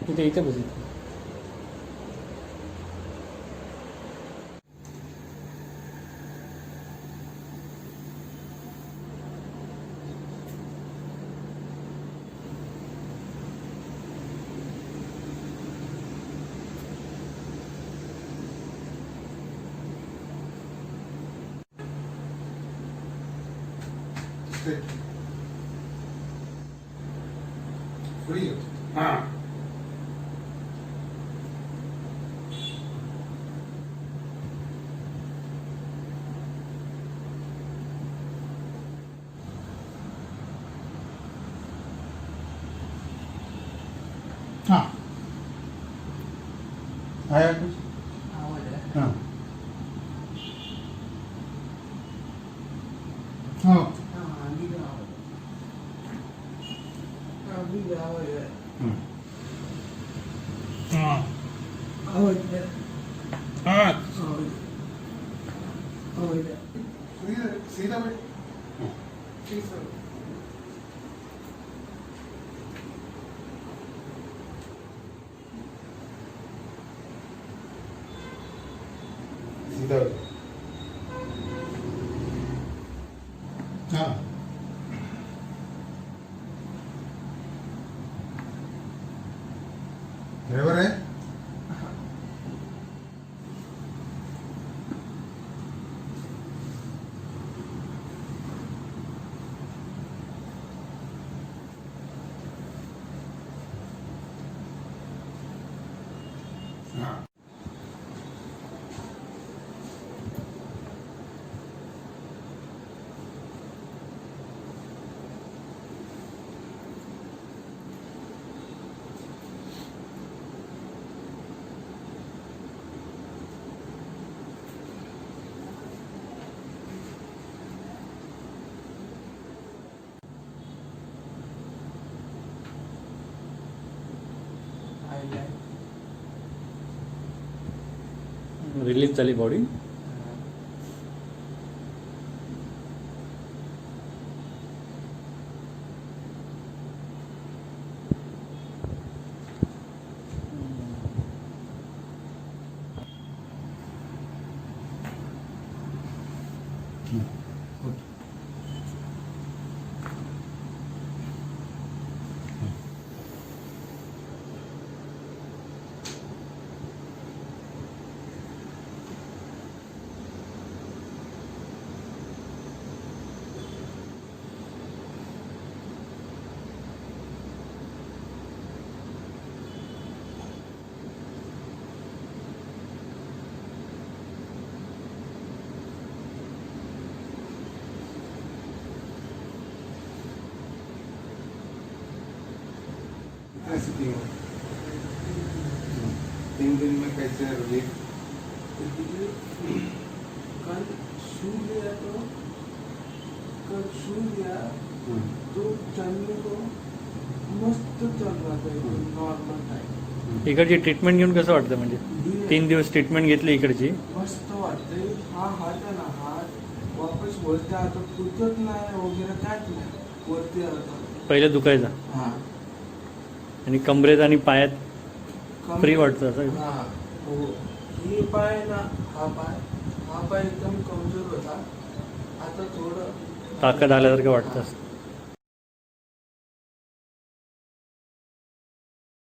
इथे बघितलं फ्री हां हां आया कुछ हां हां सीधा बैठ सीधा हाँ ड्राइवर है हाँ रिलीज झाली बॉडी सिटिंग 3 दिन में कैसे रिलीफ कल शू लिया तो चलने को मस्त चल रहा था एकदम नॉर्मल टाइम. इकडची ट्रीटमेंट घेऊन कसं वाटतं म्हणजे 3 दिवस ट्रीटमेंट घेतली इकडची मस्त वाटते. हा हात आहे ना हात वापस वरती आता तुटत नाही वगैरे काहीच नाही वरती आता पहिले दुखायचा हा आणि कमरेत आणि पायात फ्री वाटतं असं हा हो. ही पाय ना हा पाय एकदम कमजोर होता. आता थोडं ताकद आल्यासारखं वाटतं